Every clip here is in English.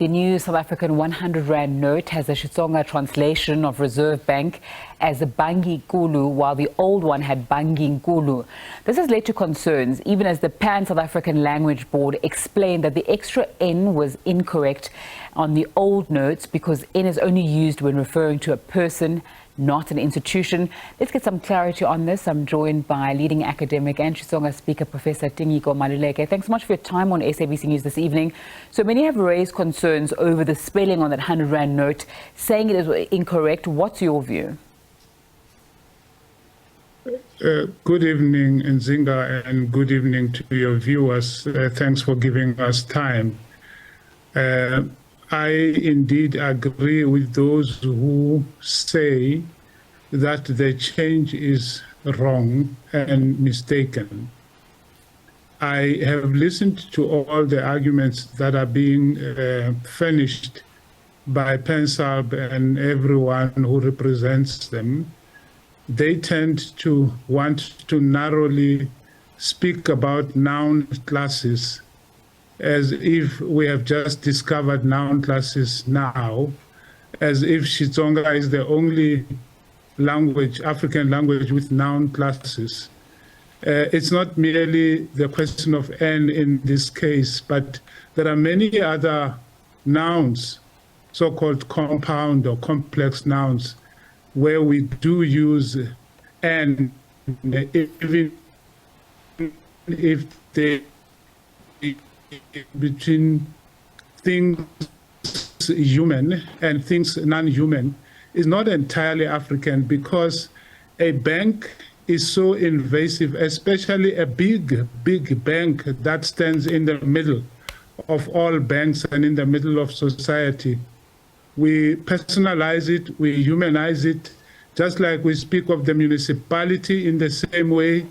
The new South African 100 Rand note has a Xitsonga translation of Reserve Bank as Bangikulu, while the old one had Banginkulu. This has led to concerns, even as the Pan-South African Language Board explained that the extra N was incorrect on the old notes because N is only used when referring to a person, not an institution. Let's get some clarity on this. I'm joined by leading academic and Xitsonga speaker, Professor Tinyiko Maluleke. Thanks so much for your time on SABC News this evening. So many have raised concerns over the spelling on that 100 Rand note, saying it is incorrect. What's your view? Good evening, Nzinga, and good evening to your viewers. Thanks for giving us time. I indeed agree with those who say that the change is wrong and mistaken. I have listened to all the arguments that are being furnished by PenSALB and everyone who represents them. They tend to want to narrowly speak about noun classes as if we have just discovered noun classes now, as if Xitsonga is the only language, African language with noun classes. It's not merely the question of N in this case, but there are many other nouns, so-called compound or complex nouns, where we do use N, even if they between things human and things non-human is not entirely African, because a bank is so invasive, especially a big bank that stands in the middle of all banks and in the middle of society. We personalize it, we humanize it, just like we speak of the municipality in the same way.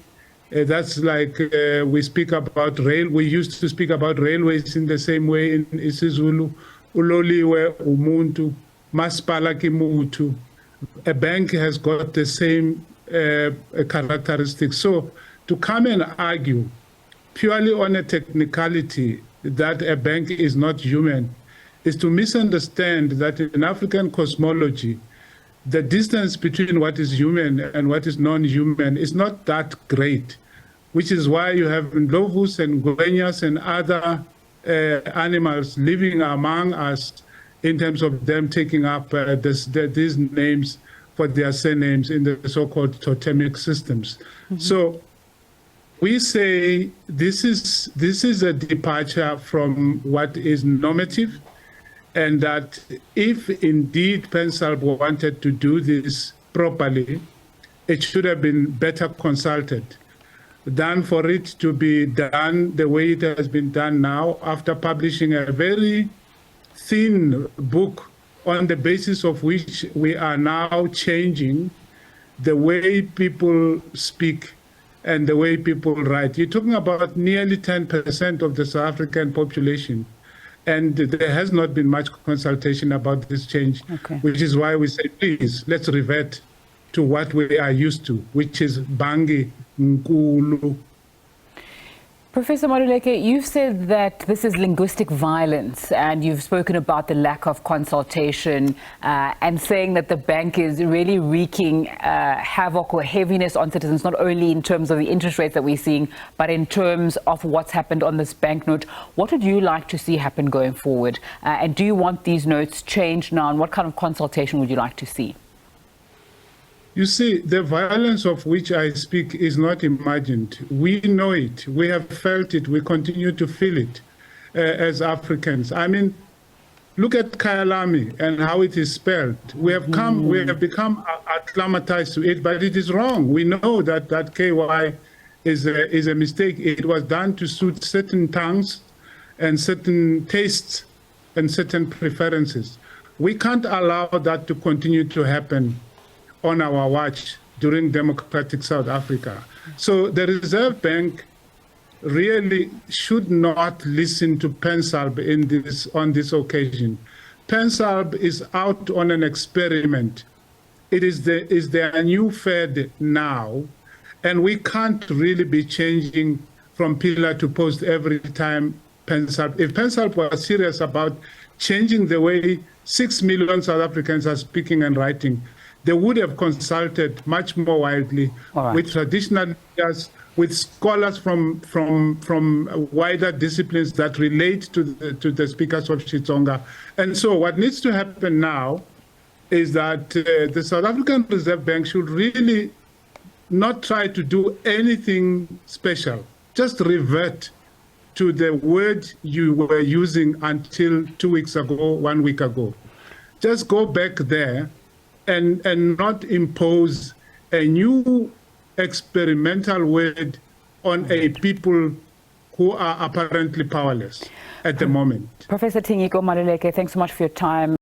That's like we speak about we used to speak about railways in the same way in isiZulu. Uloliwe umuntu, masipala kimuntu. A bank has got the same characteristics. So to come and argue purely on a technicality that a bank is not human is to misunderstand that in African cosmology, the distance between what is human and what is non-human is not that great, which is why you have ndlovus and ngwenyas and other animals living among us in terms of them taking up these names for their surnames in the so-called totemic systems. Mm-hmm. So we say this is a departure from what is normative, and that if indeed PenSALB wanted to do this properly, it should have been better consulted than for it to be done the way it has been done now, after publishing a very thin book on the basis of which we are now changing the way people speak and the way people write. You're talking about nearly 10% of the South African population. And there has not been much consultation about this change, which is why we say, please, let's revert to what we are used to, which is Banginkulu. Professor Maluleke, you've said that this is linguistic violence, and you've spoken about the lack of consultation and saying that the bank is really wreaking havoc or heaviness on citizens, not only in terms of the interest rates that we're seeing, but in terms of what's happened on this banknote. What would you like to see happen going forward? And do you want these notes changed now? And what kind of consultation would you like to see? You see, the violence of which I speak is not imagined. We know it, we have felt it, we continue to feel it as Africans. I mean, look at Kyalami and how it is spelled. We have become acclimatized to it, but it is wrong. We know that KY is a mistake. It was done to suit certain tongues and certain tastes and certain preferences. We can't allow that to continue to happen on our watch during democratic South Africa. So the Reserve Bank really should not listen to PenSALB on this occasion. PenSALB is out on an experiment. It is their new fad now, and we can't really be changing from pillar to post every time PenSALB. If PenSALB was serious about changing the way 6 million South Africans are speaking and writing, they would have consulted much more widely with traditional leaders, with scholars from wider disciplines that relate to the speakers of Xitsonga. And so what needs to happen now is that the South African Reserve Bank should really not try to do anything special, just revert to the word you were using until 2 weeks ago, 1 week ago. Just go back there and not impose a new experimental word on a people who are apparently powerless at the moment. Professor Tinyiko Maluleke, thanks so much for your time.